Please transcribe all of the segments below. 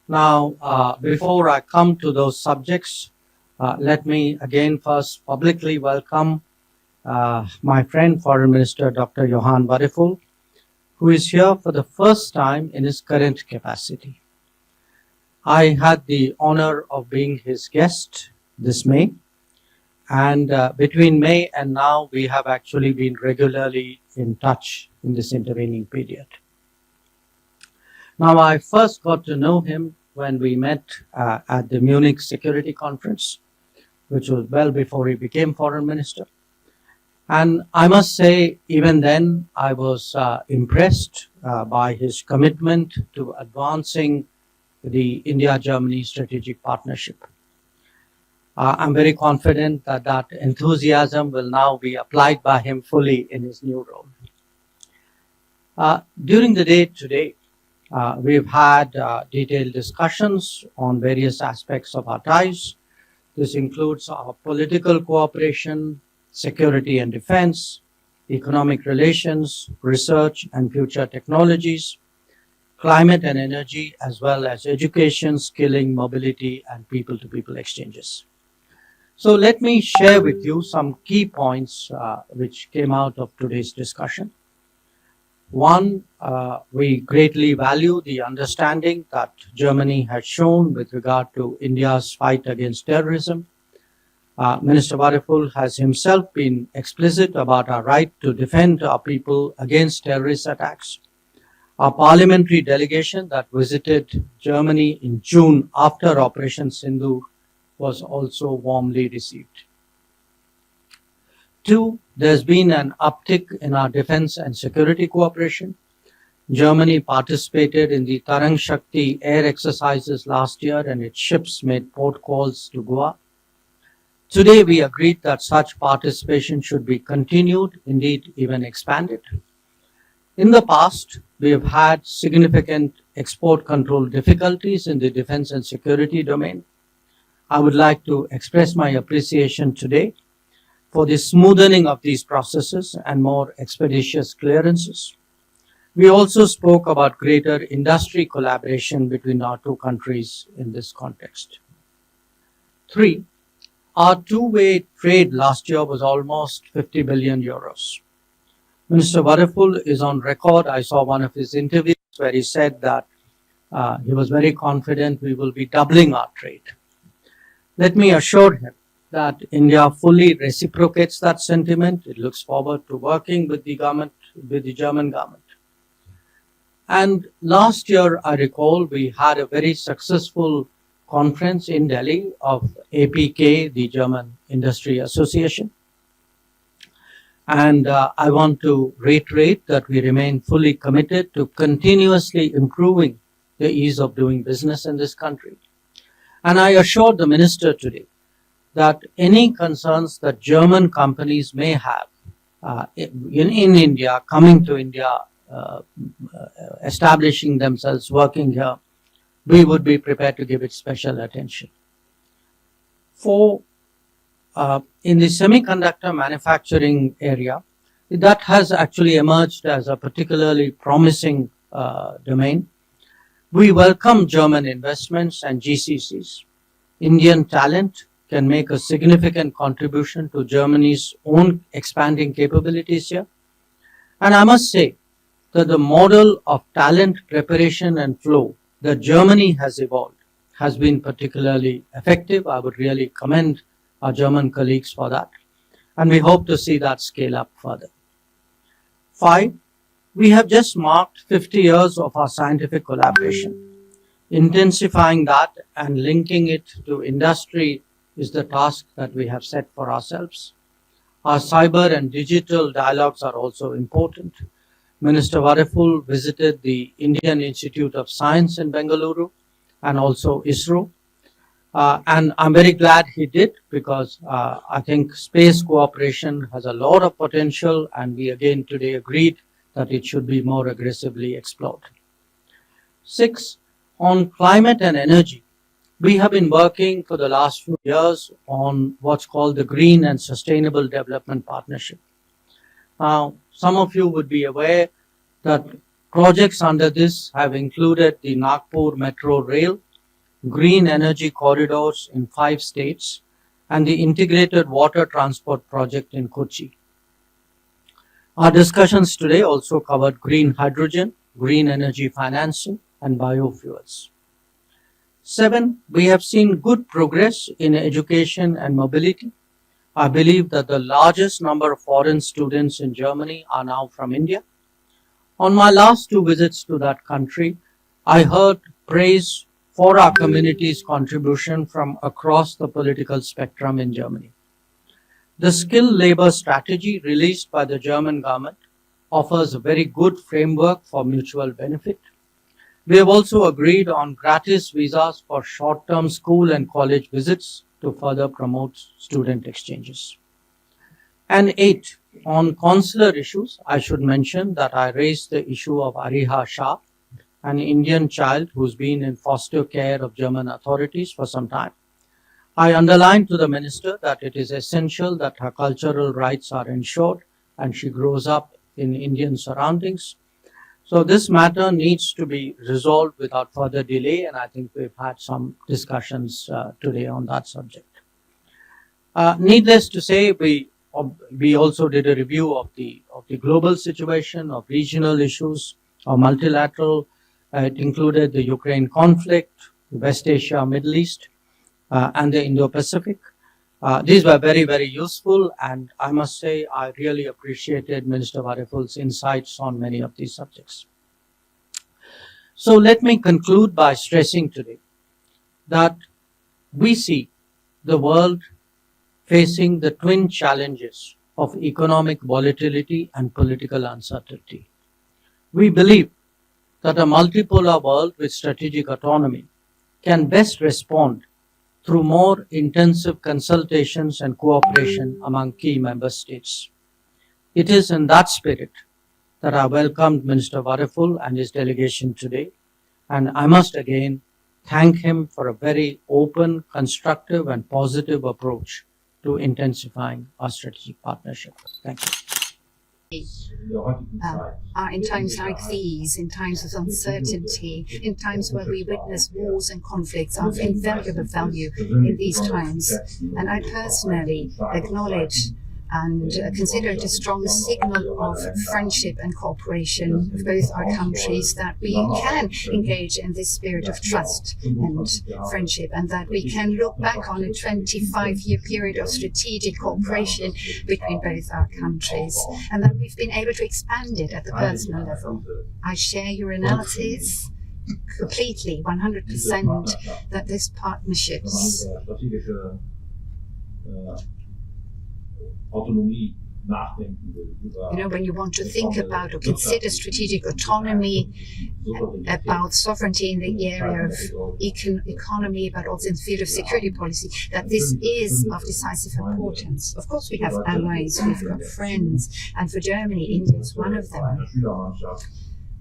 Now, before I come to those subjects, let me again first publicly welcome my friend, Foreign Minister Dr. Johann Wadephul, who is here for the first time in his current capacity. I had the honor of being his guest this May, and between May and now, we have actually been regularly in touch in this intervening period. Now, I first got to know him when we met at the Munich Security Conference, which was well before he became Foreign Minister. And I must say, even then, I was impressed by his commitment to advancing the India-Germany strategic partnership. I'm very confident that that enthusiasm will now be applied by him fully in his new role. During the day today, we've had detailed discussions on various aspects of our ties. This includes our political cooperation, security and defense, economic relations, research and future technologies, climate and energy, as well as education, skilling, mobility, and people-to-people exchanges. So let me share with you some key points which came out of today's discussion. One, we greatly value the understanding that Germany has shown with regard to India's fight against terrorism. Minister Wadephul has himself been explicit about our right to defend our people against terrorist attacks. Our parliamentary delegation that visited Germany in June after Operation Sindoor was also warmly received. Two, there's been an uptick in our defense and security cooperation. Germany participated in the Tarang Shakti air exercises last year, and its ships made port calls to Goa. Today, we agreed that such participation should be continued, indeed even expanded. In the past, we have had significant export control difficulties in the defense and security domain. I would like to express my appreciation today for the smoothening of these processes and more expeditious clearances. We also spoke about greater industry collaboration between our two countries in this context. Three, our two-way trade last year was almost 50 billion euros. Minister Wadephul is on record. I saw one of his interviews where he said that he was very confident we will be doubling our trade. Let me assure him that India fully reciprocates that sentiment. It looks forward to working with the government, with the German government. And last year, I recall, we had a very successful conference in Delhi of APK, the German Industry Association. And I want to reiterate that we remain fully committed to continuously improving the ease of doing business in this country. And I assured the minister today that any concerns that German companies may have in India, coming to India, establishing themselves, working here, we would be prepared to give it special attention. For in the semiconductor manufacturing area, that has actually emerged as a particularly promising domain. We welcome German investments and GCCs. Indian talent can make a significant contribution to Germany's own expanding capabilities here. And I must say that the model of talent preparation and flow that Germany has evolved has been particularly effective. I would really commend our German colleagues for that. And we hope to see that scale up further. 5, we have just marked 50 years of our scientific collaboration. Intensifying that and linking it to industry is the task that we have set for ourselves. Our cyber and digital dialogues are also important. Minister Wadephul visited the Indian Institute of Science in Bengaluru and also ISRO. And I'm very glad he did, because I think space cooperation has a lot of potential, and we again today agreed that it should be more aggressively explored. 6, on climate and energy, we have been working for the last few years on what's called the Green and Sustainable Development Partnership. Now, some of you would be aware that projects under this have included the Nagpur Metro Rail, green energy corridors in 5 states, and the integrated water transport project in Kochi. Our discussions today also covered green hydrogen, green energy financing, and biofuels. 7, we have seen good progress in education and mobility. I believe that the largest number of foreign students in Germany are now from India. On my last 2 visits to that country, I heard praise for our community's contribution from across the political spectrum in Germany. The skilled labor strategy released by the German government offers a very good framework for mutual benefit. We have also agreed on gratis visas for short-term school and college visits to further promote student exchanges. And 8, on consular issues, I should mention that I raised the issue of Ariha Shah, an Indian child who's been in foster care of German authorities for some time. I underlined to the minister that it is essential that her cultural rights are ensured and she grows up in Indian surroundings. So this matter needs to be resolved without further delay, and I think we've had some discussions today on that subject. Needless to say, we also did a review of the global situation, of regional issues, of multilateral. It included the Ukraine conflict, West Asia, Middle East, and the Indo-Pacific. These were very, very useful, and I must say I really appreciated Minister Wadephul's insights on many of these subjects. So let me conclude by stressing today that we see the world facing the twin challenges of economic volatility and political uncertainty. We believe that a multipolar world with strategic autonomy can best respond through more intensive consultations and cooperation among key member states. It is in that spirit that I welcomed Minister Wadephul and his delegation today, and I must again thank him for a very open, constructive, and positive approach to intensifying our strategic partnership. Thank you. Are in times like these, in times of uncertainty, in times where we witness wars and conflicts, are of invaluable value in these times. And I personally acknowledge and consider it a strong signal of friendship and cooperation of both our countries that we can engage in this spirit of trust and friendship, and that we can look back on a 25-year period of strategic cooperation between both our countries, and that we've been able to expand it at the personal level. I share your analysis completely, 100%, that this partnerships when you want to think about or consider strategic autonomy, about sovereignty in the area of economy, but also in the field of security policy, that this is of decisive importance. Of course, we have allies, we've got friends, and for Germany, India is one of them.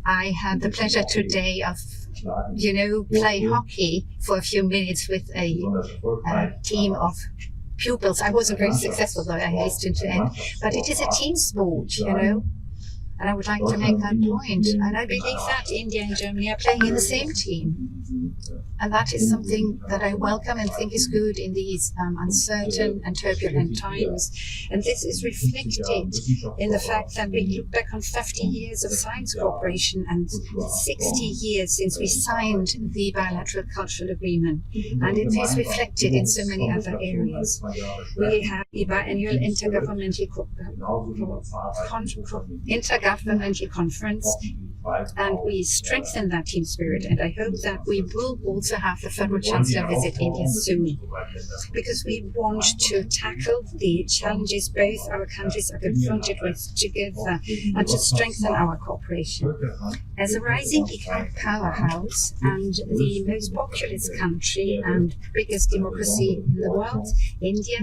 I had the pleasure today of, play hockey for a few minutes with a team of pupils. I wasn't very successful, though, I hasten to end. But it is a team sport, and I would like to make that point. And I believe that India and Germany are playing in the same team. And that is something that I welcome and think is good in these uncertain and turbulent times. And this is reflected in the fact that we look back on 50 years of science cooperation and 60 years since we signed the bilateral cultural agreement. And it is reflected in so many other areas. We have the biannual intergovernmental conference, and we strengthen that team spirit, and I hope that we will also have the Federal Chancellor visit India soon, because we want to tackle the challenges both our countries are confronted with together and to strengthen our cooperation. As a rising economic powerhouse and the most populous country and biggest democracy in the world, India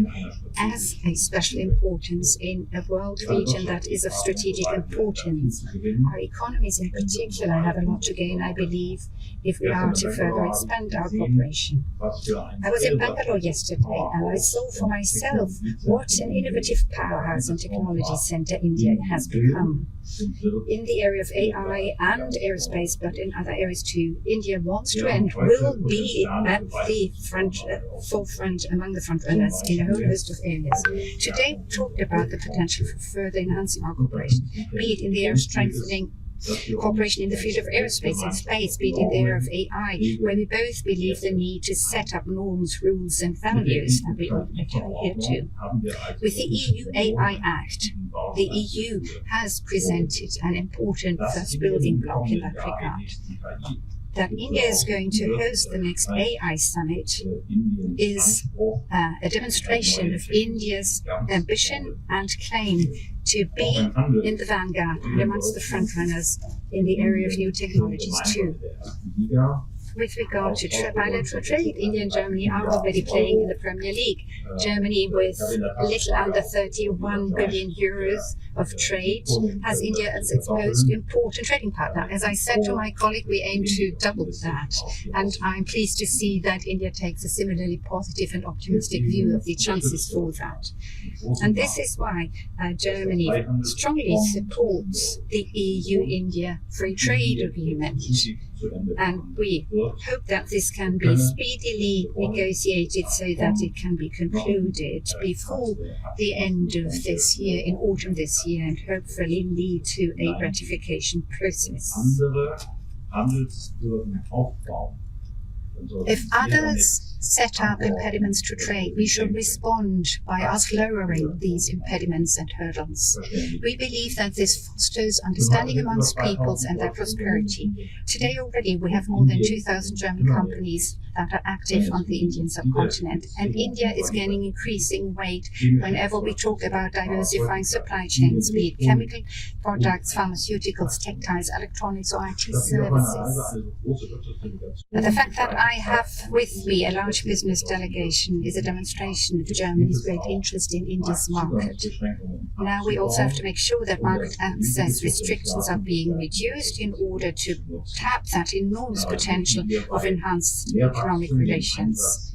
has a special importance in a world region that is of strategic importance. Our economies in in particular have a lot to gain, I believe, if we are to further expand our cooperation. I was in Bangalore yesterday and I saw for myself what an innovative powerhouse and technology center India has become. In the area of AI and aerospace, but in other areas too, India wants to and will be at the forefront among the front runners in a whole host of areas. Today we talked about the potential for further enhancing our cooperation, be it in the area of strengthening cooperation in the field of aerospace and space, be it in the area of AI, where we both believe the need to set up norms, rules and values that we all adhere to. With the EU AI Act, the EU has presented an important first building block in that regard. That India is going to host the next AI summit is a demonstration of India's ambition and claim to be in the vanguard and amongst the frontrunners in the area of new technologies too. With regard to bilateral trade, India and Germany are already playing in the Premier League. Germany, with a little under 31 billion euros of trade, has India as its most important trading partner. As I said to my colleague, we aim to double that. And I'm pleased to see that India takes a similarly positive and optimistic view of the chances for that. And this is why Germany strongly supports the EU-India Free Trade Agreement. And we hope that this can be speedily negotiated so that it can be concluded before the end of this year, in autumn this year, and hopefully lead to a ratification process. If others set up impediments to trade, we should respond by us lowering these impediments and hurdles. We believe that this fosters understanding amongst peoples and their prosperity. Today already we have more than 2,000 German companies that are active on the Indian subcontinent, and India is gaining increasing weight whenever we talk about diversifying supply chains, be it chemical products, pharmaceuticals, textiles, electronics or IT services. But the fact that I have with me a large business delegation is a demonstration of Germany's great interest in India's market. Now we also have to make sure that market access restrictions are being reduced in order to tap that enormous potential of enhanced economic relations.